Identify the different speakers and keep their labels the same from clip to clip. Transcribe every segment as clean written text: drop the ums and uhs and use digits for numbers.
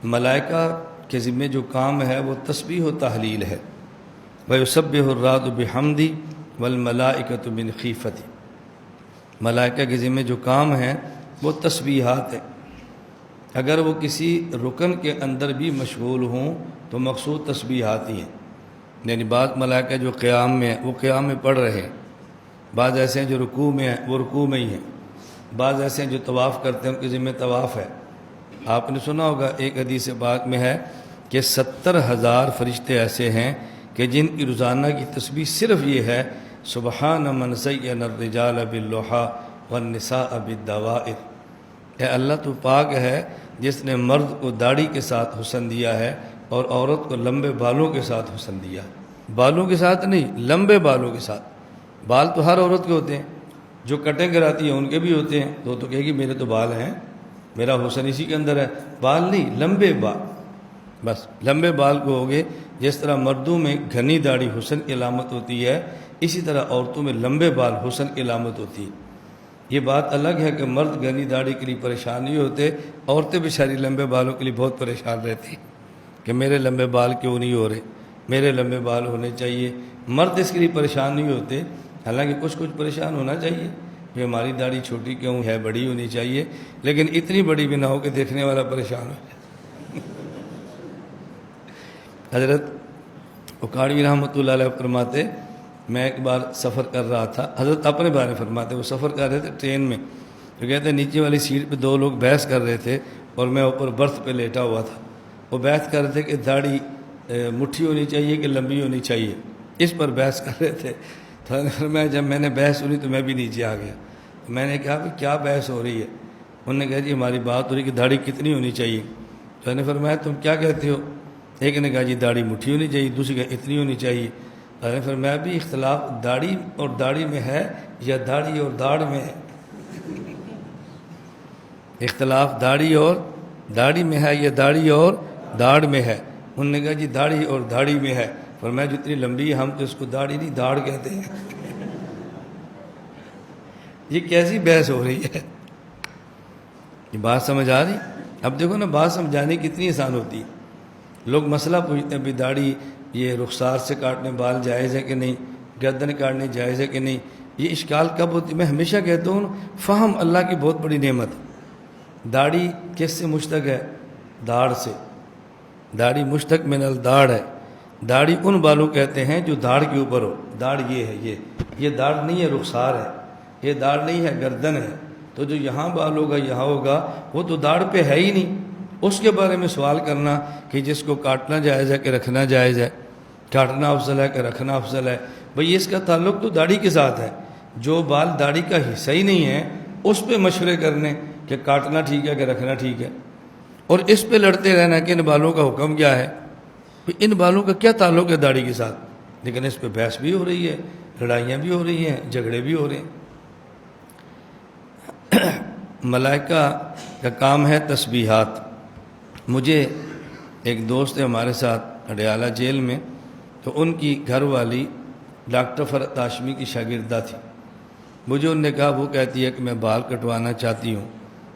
Speaker 1: ملائکہ کے ذمے جو کام ہے وہ تسبیح و تحلیل ہے۔ وَيُسَبِّحُ الرَّعْدُ بِحَمْدِهِ وَالْمَلَائِكَةُ مِنْ خِیفَتِهِ، ملائکہ کے ذمے جو کام ہے وہ تسبیحات ہے۔ اگر وہ کسی رکن کے اندر بھی مشغول ہوں تو مقصود تسبیحات ہی ہیں۔ یعنی بعض ملائکہ جو قیام میں ہیں وہ قیام میں پڑھ رہے ہیں، بعض ایسے ہیں جو رکوع میں ہیں وہ رکوع میں ہی ہیں، بعض ایسے ہیں جو طواف کرتے ہیں ان کے ذمہ طواف ہے۔ آپ نے سنا ہوگا ایک حدیث پاک میں ہے کہ 70,000 فرشتے ایسے ہیں کہ جن کی روزانہ کی تسبیح صرف یہ ہے سبحان من زین الرجال باللحی والنساء بالدوائر، اے اللہ تو پاک ہے جس نے مرد کو داڑھی کے ساتھ حسن دیا ہے اور عورت کو لمبے بالوں کے ساتھ حسن دیا ہے۔ بالوں کے ساتھ نہیں، لمبے بالوں کے ساتھ۔ بال تو ہر عورت کے ہوتے ہیں، جو کٹیں کراتی ہیں ان کے بھی ہوتے ہیں، تو کہے گی میرے تو بال ہیں، میرا حسن اسی کے اندر ہے۔ بال نہیں، لمبے بال، بس لمبے بال کو ہوگے۔ جس طرح مردوں میں گھنی داڑھی حسن کی علامت ہوتی ہے، اسی طرح عورتوں میں لمبے بال حسن کی علامت ہوتی ہے۔ یہ بات الگ ہے کہ مرد گھنی داڑھی کے لیے پریشان نہیں ہوتے، عورتیں بیچاری لمبے بالوں کے لیے بہت پریشان رہتی ہیں کہ میرے لمبے بال کیوں نہیں ہو رہے، میرے لمبے بال ہونے چاہیے۔ مرد اس کے لیے پریشان نہیں ہوتے، حالانکہ کچھ پریشان ہونا چاہیے کہ ہماری داڑھی چھوٹی کیوں ہے، بڑی ہونی چاہیے، لیکن اتنی بڑی بھی نہ ہو کہ دیکھنے والا پریشان ہو جائے۔ حضرت اکاڑوی رحمۃ اللہ علیہ فرماتے، میں ایک بار سفر کر رہا تھا، حضرت اپنے بارے میں فرماتے، وہ سفر کر رہے تھے ٹرین میں، تو کہتے ہیں نیچے والی سیٹ پہ 2 لوگ بحث کر رہے تھے اور میں اوپر برتھ پہ لیٹا ہوا تھا۔ وہ بحث کر رہے تھے کہ داڑھی مٹھی ہونی چاہیے کہ لمبی ہونی چاہیے، اس پر بحث کر رہے تھے۔ تو جب میں نے بحث سنی تو میں بھی نیچے آ گیا۔ میں نے کہا کہ کیا بحث ہو رہی ہے؟ انہوں نے کہا جی ہماری بات ہو رہی ہے کہ داڑھی کتنی ہونی چاہیے۔ تو میں نے فرمایا تم کیا کہتے ہو؟ ایک نے کہا جی داڑھی مٹھی ہونی چاہیے، دوسری کہا اتنی ہونی چاہیے۔ میں نے فرمایا بھی اختلاف داڑھی اور داڑھی میں ہے یا داڑھی اور داڑھ میں ہے؟ اختلاف داڑھی اور داڑھی میں ہے یا داڑھی اور داڑھ میں ہے؟ انہوں نے کہا جی داڑھی اور داڑھی میں ہے۔ فرمایا جتنی لمبی ہے ہم تو اس کو داڑھی نہیں داڑھ کہتے ہیں۔ یہ کیسی بحث ہو رہی ہے؟ یہ بات سمجھ آ رہی؟ اب دیکھو نا، بات سمجھانے کتنی آسان ہوتی ہے۔ لوگ مسئلہ پوچھتے ہیں بھی داڑھی یہ رخسار سے کاٹنے بال جائز ہے کہ نہیں، گردن کاٹنے جائز ہے کہ نہیں، یہ اشکال کب ہوتی ہے؟ میں ہمیشہ کہتا ہوں فہم اللہ کی بہت بڑی نعمت ہے۔ داڑھی کس سے مشتق ہے؟ داڑھ سے۔ داڑھی مشتق من الداڑھ ہے۔ داڑھی ان بالوں کہتے ہیں جو داڑھ کے اوپر ہو۔ داڑھ یہ ہے، یہ داڑھ نہیں ہے، رخسار ہے۔ یہ داڑھ نہیں ہے، گردن ہے۔ تو جو یہاں بال ہوگا یہاں ہوگا وہ تو داڑھ پہ ہے ہی نہیں۔ اس کے بارے میں سوال کرنا کہ جس کو کاٹنا جائز ہے کہ رکھنا جائز ہے، کاٹنا افضل ہے کہ رکھنا افضل ہے، بھئی اس کا تعلق تو داڑھی کے ساتھ ہے۔ جو بال داڑھی کا حصہ ہی نہیں ہے اس پہ مشورے کرنے کہ کاٹنا ٹھیک ہے کہ رکھنا ٹھیک ہے، اور اس پہ لڑتے رہنا کہ ان بالوں کا حکم کیا ہے۔ ان بالوں کا کیا تعلق ہے داڑھی کے ساتھ؟ لیکن اس پہ بحث بھی ہو رہی ہے، لڑائیاں بھی ہو رہی ہیں، جھگڑے بھی ہو رہے ہیں۔ ملائکہ کا کام ہے تسبیحات۔ مجھے ایک دوست ہے ہمارے ساتھ اڈیالہ جیل میں، تو ان کی گھر والی ڈاکٹر فرحت ہاشمی کی شاگردہ تھی۔ مجھے انہوں نے کہا، وہ کہتی ہے کہ میں بال کٹوانا چاہتی ہوں،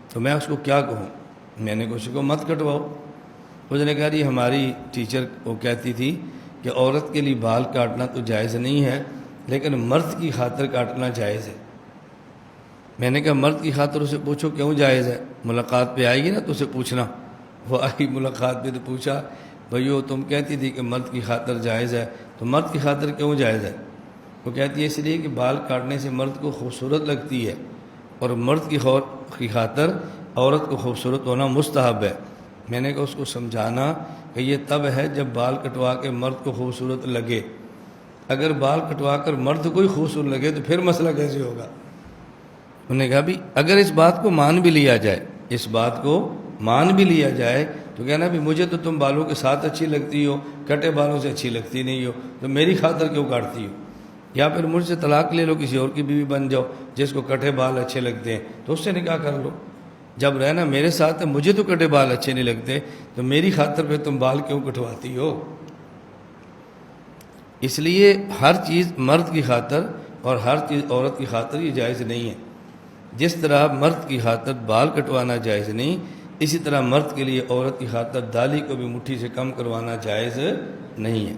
Speaker 1: تو میں اس کو کیا کہوں؟ میں نے کہا کو مت کٹواؤ۔ اس نے کہا جی ہماری ٹیچر وہ کہتی تھی کہ عورت کے لیے بال کاٹنا تو جائز نہیں ہے لیکن مرد کی خاطر کاٹنا جائز ہے۔ میں نے کہا مرد کی خاطر اسے پوچھو کیوں جائز ہے، ملاقات پہ آئے گی نا تو اسے پوچھنا۔ وہ آئی ملاقات پہ تو پوچھا، بھائیو تم کہتی تھی کہ مرد کی خاطر جائز ہے، تو مرد کی خاطر کیوں جائز ہے؟ وہ کہتی ہے اس لیے کہ بال کاٹنے سے مرد کو خوبصورت لگتی ہے، اور مرد کی خاطر عورت کو خوبصورت ہونا مستحب ہے۔ میں نے کہا اس کو سمجھانا کہ یہ تب ہے جب بال کٹوا کے مرد کو خوبصورت لگے، اگر بال کٹوا کر مرد کو ہی خوبصورت لگے تو پھر مسئلہ کیسے ہوگا؟ انہوں نے کہا بھی اگر اس بات کو مان بھی لیا جائے، اس بات کو مان بھی لیا جائے تو کہنا بھی مجھے تو تم بالوں کے ساتھ اچھی لگتی ہو، کٹے بالوں سے اچھی لگتی نہیں ہو، تو میری خاطر کیوں کاٹتی ہو؟ یا پھر مجھ سے طلاق لے لو، کسی اور کی بیوی بن جاؤ جس کو کٹے بال اچھے لگتے ہیں تو اس سے نکاح کر لو۔ جب رہنا میرے ساتھ ہے، مجھے تو کٹے بال اچھے نہیں لگتے، تو میری خاطر پہ تم بال کیوں کٹواتی ہو؟ اس لیے ہر چیز مرد کی خاطر اور ہر چیز عورت کی خاطر یہ جائز نہیں ہے۔ جس طرح مرد کی خاطر بال کٹوانا جائز نہیں، اسی طرح مرد کے لیے عورت کی خاطر دالی کو بھی مٹھی سے کم کروانا جائز نہیں ہے۔